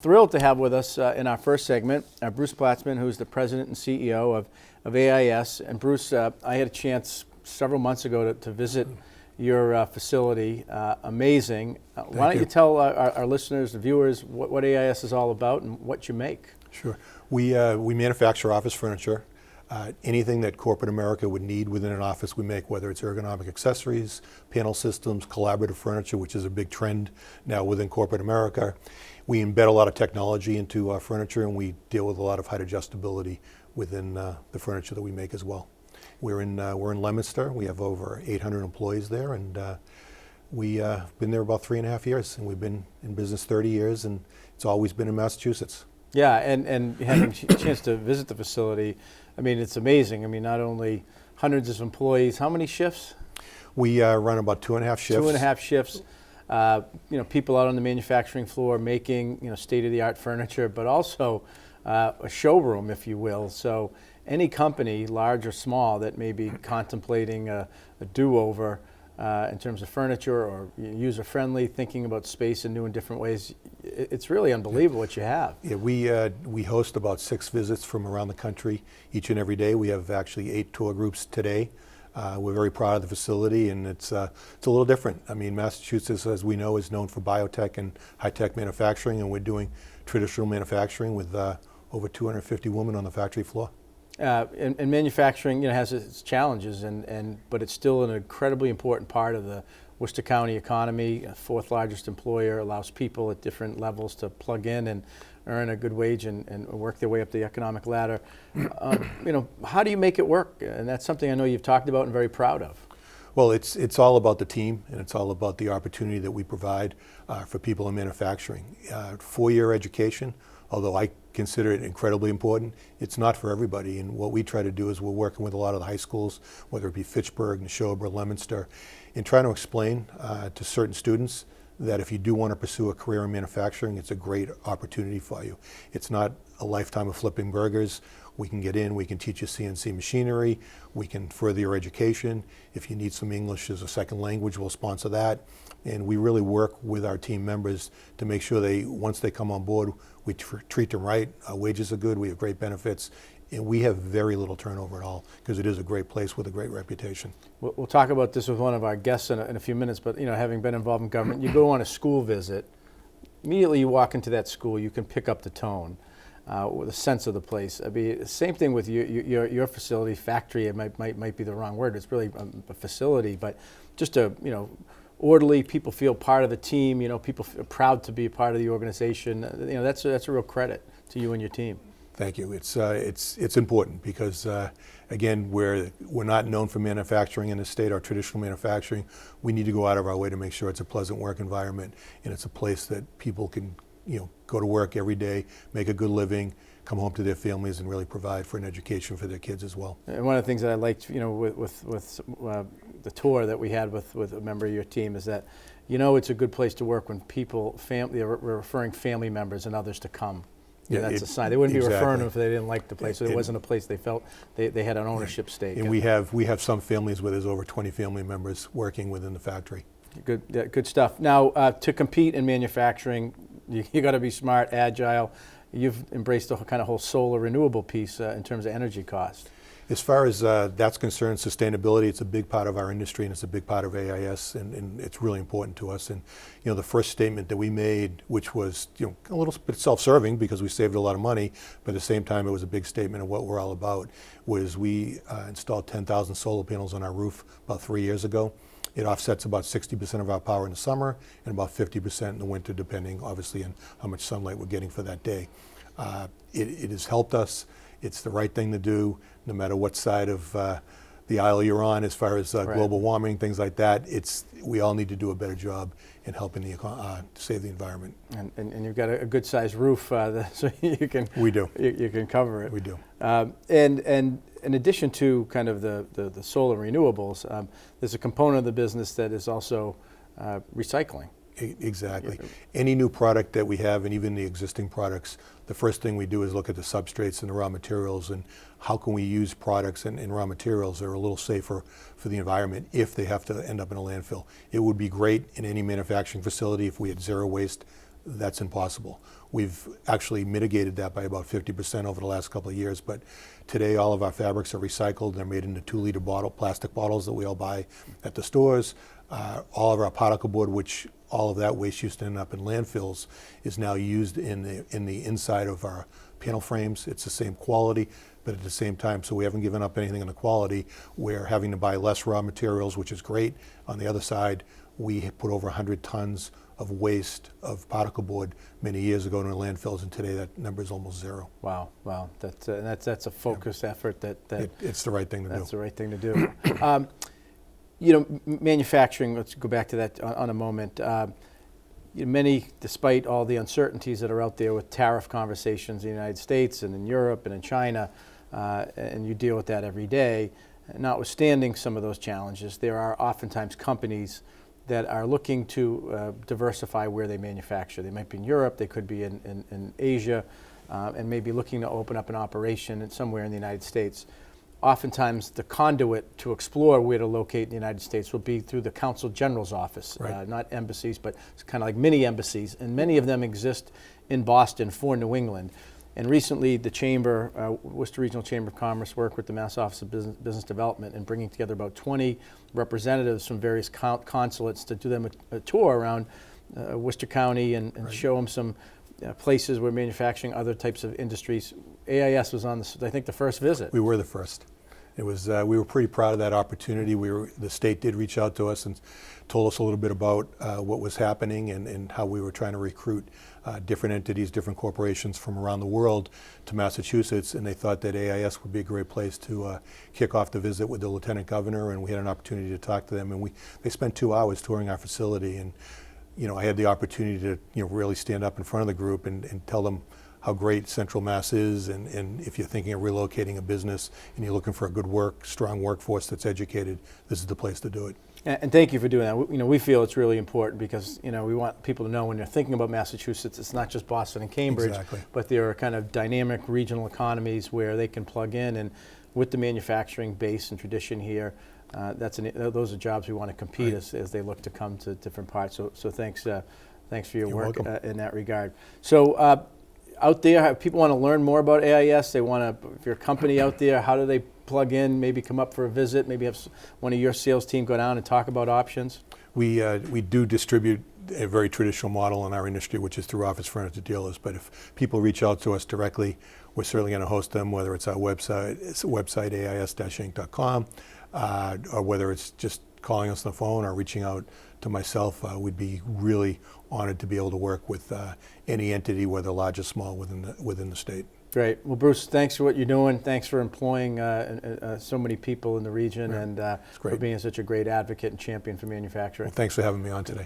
Thrilled to have with us in our first segment Bruce Platzman, who's the president and CEO of AIS. And Bruce, I had a chance several months ago to visit your facility. Amazing. Why don't you tell our listeners, the viewers, what AIS is all about and what you make? Sure. We manufacture office furniture. Anything that corporate America would need within an office we make, whether it's ergonomic accessories, panel systems, collaborative furniture, which is a big trend now within corporate America. We embed a lot of technology into our furniture, and we deal with a lot of height adjustability within the furniture that we make as well. We're in Leominster. We have over 800 employees there, and we've been there about 3.5 years, and we've been in business 30 years, and it's always been in Massachusetts. Yeah, and having a chance to visit the facility, I mean, it's amazing. I mean, not only hundreds of employees, how many shifts? We run about 2.5 shifts. 2.5 shifts. People out on the manufacturing floor making, state-of-the-art furniture, but also a showroom, if you will. So any company, large or small, that may be contemplating a do-over in terms of furniture or user-friendly, thinking about space in new and different ways, it's really unbelievable what you have. Yeah, we host about 6 visits from around the country each and every day. We have actually 8 tour groups today. We're very proud of the facility, and it's a little different. I mean, Massachusetts, as we know, is known for biotech and high-tech manufacturing, and we're doing traditional manufacturing with over 250 women on the factory floor. And manufacturing, has its challenges, but it's still an incredibly important part of the Worcester County economy. 4th largest employer, allows people at different levels to plug in and earn a good wage and work their way up the economic ladder. How do you make it work? And that's something I know you've talked about and very proud of. Well, it's all about the team, and it's all about the opportunity that we provide for people in manufacturing. 4-year education, although I consider it incredibly important, it's not for everybody. And what we try to do is we're working with a lot of the high schools, whether it be Fitchburg, Neshoba, Leominster, and trying to explain to certain students that if you do want to pursue a career in manufacturing, it's a great opportunity for you. It's not a lifetime of flipping burgers. We can get in, we can teach you CNC machinery, we can further your education. If you need some English as a second language, we'll sponsor that. And we really work with our team members to make sure once they come on board, we treat them right. Our wages are good, we have great benefits, and we have very little turnover at all because it is a great place with a great reputation. We'll talk about this with one of our guests in a few minutes, but having been involved in government, you go on a school visit, immediately you walk into that school, you can pick up the tone, with a sense of the place. I mean, same thing with your facility, factory, it might be the wrong word, it's really a facility, but just orderly, people feel part of the team, people feel proud to be a part of the organization. That's a real credit to you and your team. Thank you. It's important because again, we're not known for manufacturing in the state, or traditional manufacturing. We need to go out of our way to make sure it's a pleasant work environment, and it's a place that people can go to work every day, make a good living, come home to their families, and really provide for an education for their kids as well. And one of the things that I liked, with the tour that we had with a member of your team is that, it's a good place to work when people, they're referring family members and others to come. Yeah, that's a sign. They wouldn't be referring them if they didn't like the place. So it wasn't a place they felt they had an ownership stake. And we have some families where there's over 20 family members working within the factory. Good stuff. Now, to compete in manufacturing, you got to be smart, agile. You've embraced the kind of whole solar renewable piece in terms of energy cost. As far as that's concerned, sustainability, it's a big part of our industry, and it's a big part of AIS, and it's really important to us. And the first statement that we made, which was a little bit self-serving because we saved a lot of money, but at the same time it was a big statement of what we're all about, was we installed 10,000 solar panels on our roof about 3 years ago. It offsets about 60% of our power in the summer and about 50% in the winter, depending obviously on how much sunlight we're getting for that day. It has helped us. It's the right thing to do, no matter what side of the aisle you're on, as far as global warming, things like that. We all need to do a better job in helping to save the environment. And you've got a good-sized roof, so you can. We do. You can cover it. We do. And in addition to kind of the solar renewables, there's a component of the business that is also recycling. Exactly. Any new product that we have, and even the existing products, the first thing we do is look at the substrates and the raw materials, and how can we use products and raw materials that are a little safer for the environment if they have to end up in a landfill. It would be great in any manufacturing facility if we had zero waste that's impossible. We've actually mitigated that by about 50% over the last couple of years, but today all of our fabrics are recycled. They're made into 2-liter plastic bottles that we all buy at the stores. All of our particle board, which all of that waste used to end up in landfills, is now used in the inside of our panel frames. It's the same quality, but at the same time, so we haven't given up anything on the quality. We're having to buy less raw materials, which is great. On the other side, we put over 100 tons of waste of particle board many years ago in the landfills, and today that number is almost zero. Wow, wow, that's a focused effort. It's the right thing to do. That's the right thing to do. Manufacturing. Let's go back to that on a moment. Many, despite all the uncertainties that are out there with tariff conversations in the United States and in Europe and in China, and you deal with that every day, notwithstanding some of those challenges, there are oftentimes companies that are looking to diversify where they manufacture. They might be in Europe, they could be in Asia, and maybe looking to open up an operation somewhere in the United States. Oftentimes the conduit to explore where to locate in the United States will be through the Consul General's office, right. Not embassies, but it's kind of like mini embassies, and many of them exist in Boston for New England. And recently the Chamber, Worcester Regional Chamber of Commerce, worked with the Mass Office of Business Development in bringing together about 20 representatives from various consulates to do them a tour around Worcester County and right. show them some places where manufacturing, other types of industries. AIS was on, I think, the first visit. We were the first. It was. We were pretty proud of that opportunity. The state did reach out to us and told us a little bit about what was happening and how we were trying to recruit different entities, different corporations from around the world to Massachusetts, and they thought that AIS would be a great place to kick off the visit with the Lieutenant Governor, and we had an opportunity to talk to them, and they spent 2 hours touring our facility, and I had the opportunity to really stand up in front of the group and tell them how great Central Mass is, and if you're thinking of relocating a business and you're looking for a strong workforce that's educated, this is the place to do it. And thank you for doing that. We feel it's really important because we want people to know when they're thinking about Massachusetts, it's not just Boston and Cambridge, exactly. but there are kind of dynamic regional economies where they can plug in, and with the manufacturing base and tradition here, those are jobs we want to compete right. as they look to come to different parts. So thanks for your You're work welcome. in that regard. So out there, if people want to learn more about AIS, if you're a company out there, how do they plug in, maybe come up for a visit, maybe have one of your sales team go down and talk about options? We do distribute a very traditional model in our industry, which is through office furniture dealers. But if people reach out to us directly, we're certainly going to host them, whether it's our website, ais-inc.com, or whether it's just calling us on the phone or reaching out to myself. We'd be really honored to be able to work with any entity, whether large or small, within the state. Great. Well, Bruce, thanks for what you're doing. Thanks for employing so many people in the region, and for being such a great advocate and champion for manufacturing. Well, thanks for having me on today.